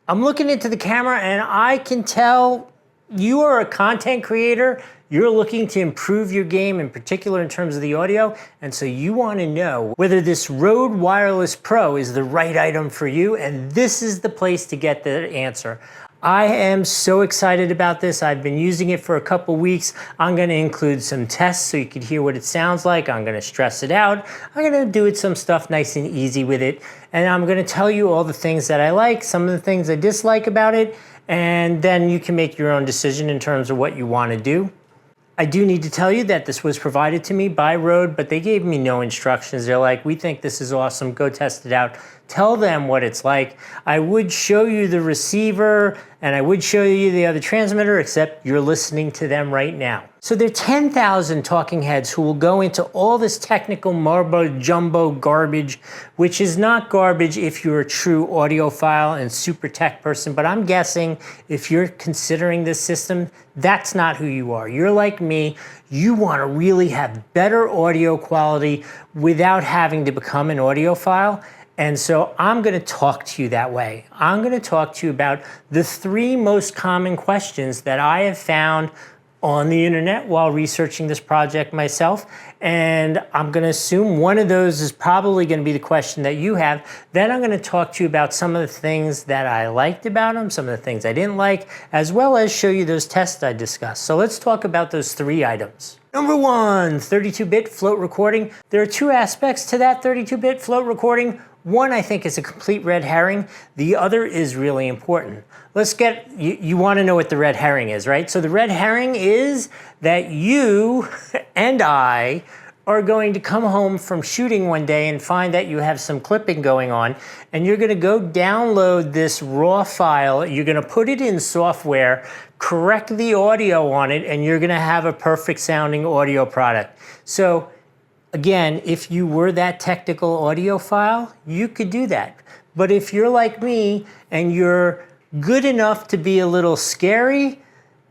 I'm looking into the camera and I can tell you are a content creator. You're looking to improve your game, in particular in terms of the audio, and so you want to know whether this Rode Wireless Pro is the right item for you, and this is the place to get the answer. I am so excited about this. I've been using it for a couple weeks. I'm going to include some tests so you can hear what it sounds like. I'm going to stress it out. I'm going to do it some stuff nice and easy with it, and I'm going to tell you all the things that I like, some of the things I dislike about it, and then you can make your own decision in terms of what you want to do. I do need to tell you that this was provided to me by Rode, but they gave me no instructions. They're like, we think this is awesome, go test it out. Tell them what it's like. I would show you the receiver and I would show you the other transmitter, except you're listening to them right now. So there are 10,000 talking heads who will go into all this technical marbo jumbo garbage, which is not garbage if you're a true audiophile and super tech person, but I'm guessing if you're considering this system, that's not who you are. You're like me, you want to really have better audio quality without having to become an audiophile. And so I'm going to talk to you that way. I'm going to talk to you about the 3 most common questions that I have found on the internet while researching this project myself. And I'm going to assume one of those is probably going to be the question that you have. Then I'm going to talk to you about some of the things that I liked about them, some of the things I didn't like, as well as show you those tests I discussed. So let's talk about those 3 items. Number 1, 32-bit float recording. There are 2 aspects to that 32-bit float recording. One, I think, is a complete red herring. The other is really important. Let's get, you want to know what the red herring is, right? So the red herring is that you and I are going to come home from shooting one day and find that you have some clipping going on, and you're going to go download this raw file, you're going to put it in software, correct the audio on it, and you're going to have a perfect sounding audio product. So again, if you were that technical audiophile, you could do that. But if you're like me and you're good enough to be a little scary,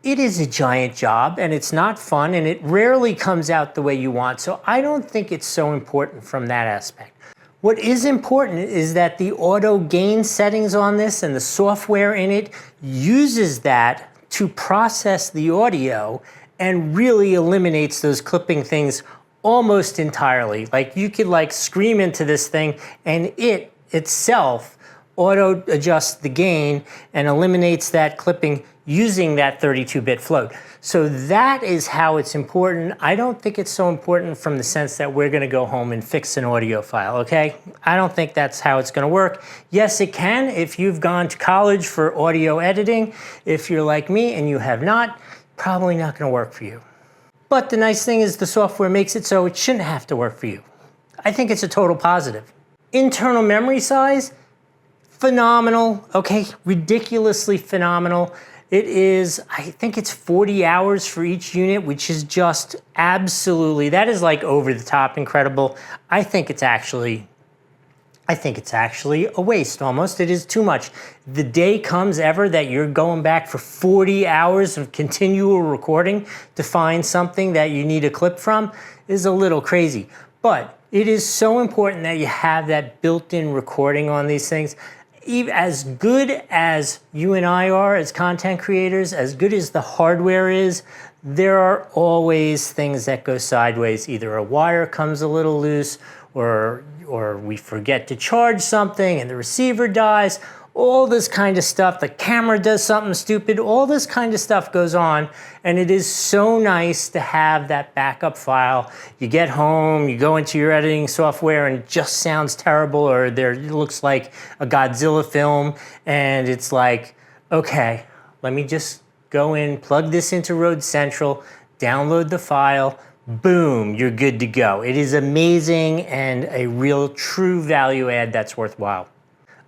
it is a giant job and it's not fun and it rarely comes out the way you want. So I don't think it's so important from that aspect. What is important is that the auto gain settings on this and the software in it uses that to process the audio and really eliminates those clipping things almost entirely. Like you could like scream into this thing and it itself auto adjusts the gain and eliminates that clipping using that 32-bit float. So that is how it's important. I don't think it's so important from the sense that we're going to go home and fix an audio file, okay? I don't think that's how it's going to work. Yes, it can if you've gone to college for audio editing. If you're like me and you have not, probably not going to work for you. But the nice thing is the software makes it so it shouldn't have to work for you. I think it's a total positive. Internal memory size, phenomenal, okay? Ridiculously phenomenal. It is, I think it's 40 hours for each unit, which is just absolutely, that is like over the top incredible. I think it's actually a waste almost. It is too much. The day comes ever that you're going back for 40 hours of continual recording to find something that you need a clip from is a little crazy. But it is so important that you have that built-in recording on these things. As good as you and I are as content creators, as good as the hardware is, there are always things that go sideways. Either a wire comes a little loose or we forget to charge something and the receiver dies. All this kind of stuff, the camera does something stupid, all this kind of stuff goes on, and it is so nice to have that backup file. You get home, you go into your editing software and it just sounds terrible, or it looks like a Godzilla film, and it's like, okay, let me just go in, plug this into Rode Central, download the file, boom, you're good to go. It is amazing and a real true value add that's worthwhile.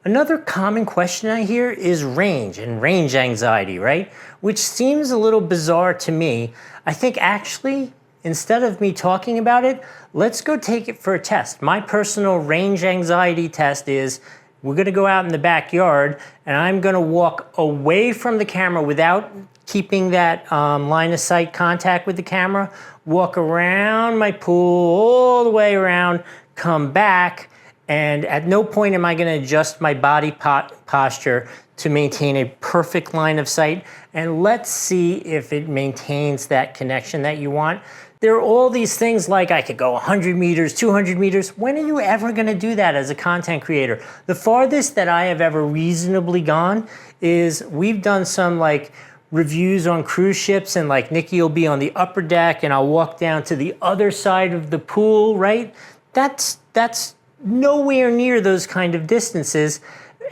Another common question I hear is range and range anxiety, right? Which seems a little bizarre to me. I think actually, instead of me talking about it, let's go take it for a test. My personal range anxiety test is we're gonna go out in the backyard and I'm gonna walk away from the camera without keeping that line of sight contact with the camera, walk around my pool all the way around, come back, And at no point am I going to adjust my body posture to maintain a perfect line of sight. And let's see if it maintains that connection that you want. There are all these things like I could go 100 meters, 200 meters. When are you ever going to do that as a content creator? The farthest that I have ever reasonably gone is we've done some like reviews on cruise ships, and like NIKI will be on the upper deck and I'll walk down to the other side of the pool, right? That's nowhere near those kind of distances.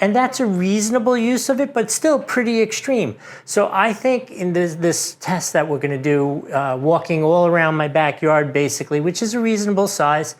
And that's a reasonable use of it, but still pretty extreme. So I think in this test that we're gonna do, walking all around my backyard basically, which is a reasonable size,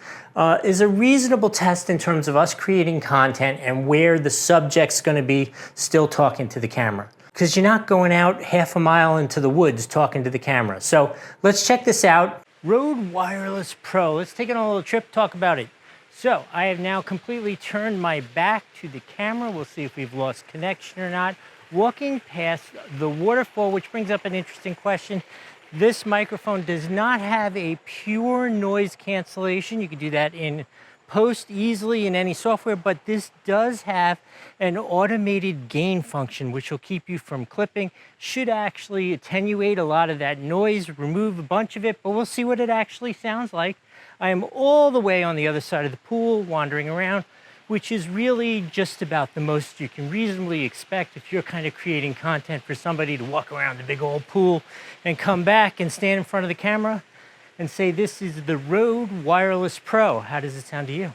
is a reasonable test in terms of us creating content and where the subject's gonna be still talking to the camera. Because you're not going out half a mile into the woods talking to the camera. So let's check this out. Rode Wireless Pro. Let's take it on a little trip, talk about it. So I have now completely turned my back to the camera. We'll see if we've lost connection or not. Walking past the waterfall, which brings up an interesting question. This microphone does not have a pure noise cancellation. You can do that in post easily in any software, but this does have an automated gain function, which will keep you from clipping. Should actually attenuate a lot of that noise, remove a bunch of it, but we'll see what it actually sounds like. I am all the way on the other side of the pool, wandering around, which is really just about the most you can reasonably expect if you're kind of creating content for somebody to walk around the big old pool and come back and stand in front of the camera and say, this is the Rode Wireless Pro. How does it sound to you?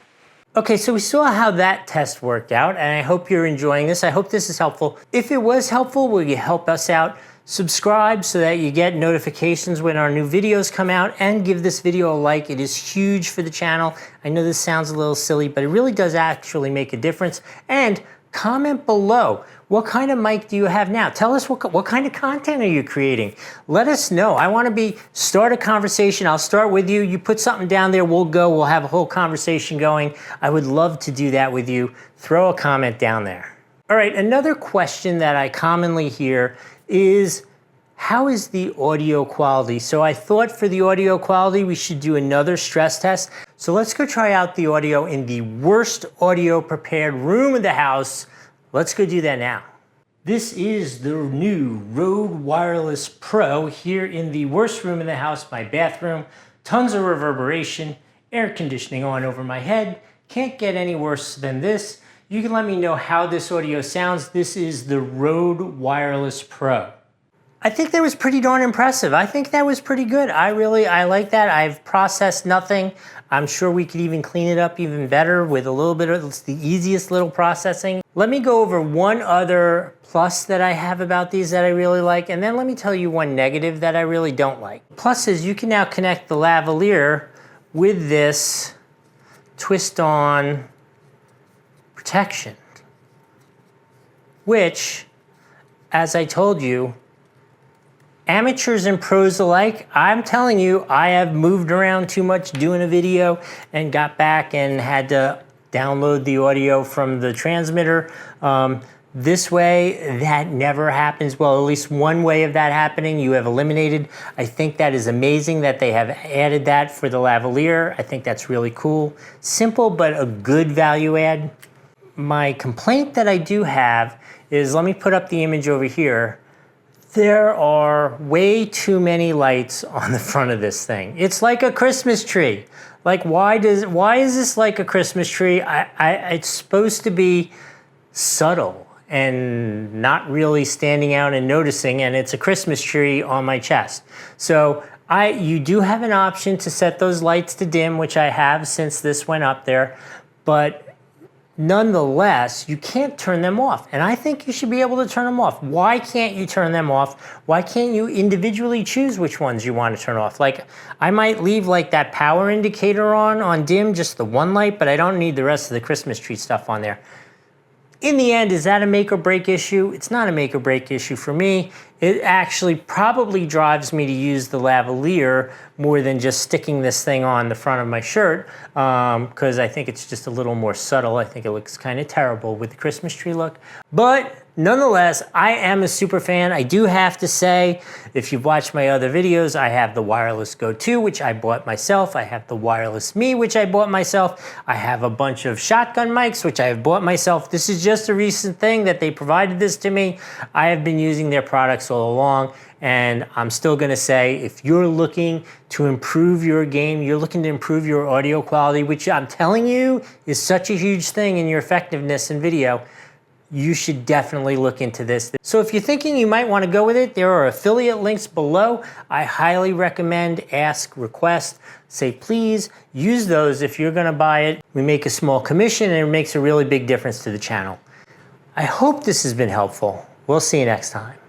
Okay, so we saw how that test worked out, and I hope you're enjoying this. I hope this is helpful. If it was helpful, will you help us out? Subscribe so that you get notifications when our new videos come out, and give this video a like. It is huge for the channel. I know this sounds a little silly, but it really does actually make a difference. And comment below, what kind of mic do you have now? Tell us what kind of content are you creating? Let us know. I want to start a conversation. I'll start with you. You put something down there, we'll have a whole conversation going. I would love to do that with you. Throw a comment down there. All right, another question that I commonly hear is, how is the audio quality? So I thought for the audio quality, we should do another stress test. So let's go try out the audio in the worst audio prepared room of the house. Let's go do that now. This is the new Rode Wireless Pro here in the worst room in the house, my bathroom. Tons of reverberation, air conditioning on over my head. Can't get any worse than this. You can let me know how this audio sounds. This is the Rode Wireless Pro. I think that was pretty darn impressive. I think that was pretty good. I like that. I've processed nothing. I'm sure we could even clean it up even better with a little bit of, it's the easiest little processing. Let me go over one other plus that I have about these that I really like, and then let me tell you one negative that I really don't like. Plus is you can now connect the lavalier with this twist-on protection, which, as I told you, amateurs and pros alike, I'm telling you, I have moved around too much doing a video and got back and had to download the audio from the transmitter. This way, that never happens. Well, at least one way of that happening, you have eliminated. I think that is amazing that they have added that for the lavalier. I think that's really cool. Simple, but a good value add. My complaint that I do have is, let me put up the image over here. There are way too many lights on the front of this thing. It's like a Christmas tree. Like, why is this like a Christmas tree? It's supposed to be subtle and not really standing out and noticing, and it's a Christmas tree on my chest. So you do have an option to set those lights to dim, which I have since this went up there, but nonetheless, you can't turn them off. And I think you should be able to turn them off. Why can't you turn them off? Why can't you individually choose which ones you want to turn off? Like, I might leave like that power indicator on dim, just the one light, but I don't need the rest of the Christmas tree stuff on there. In the end, is that a make or break issue? It's not a make or break issue for me. It actually probably drives me to use the lavalier more than just sticking this thing on the front of my shirt, because I think it's just a little more subtle. I think it looks kind of terrible with the Christmas tree look. But Nonetheless, I am a super fan. I do have to say, if you've watched my other videos, I have the Wireless Go 2, which I bought myself. I have the Wireless Me, which I bought myself. I have a bunch of shotgun mics, which I have bought myself. This is just a recent thing that they provided this to me. I have been using their products all along, and I'm still gonna say, if you're looking to improve your game, you're looking to improve your audio quality, which I'm telling you is such a huge thing in your effectiveness in video, you should definitely look into this. So if you're thinking you might want to go with it, there are affiliate links below. I highly recommend, ask, request, say please, use those if you're going to buy it. We make a small commission and it makes a really big difference to the channel. I hope this has been helpful. We'll see you next time.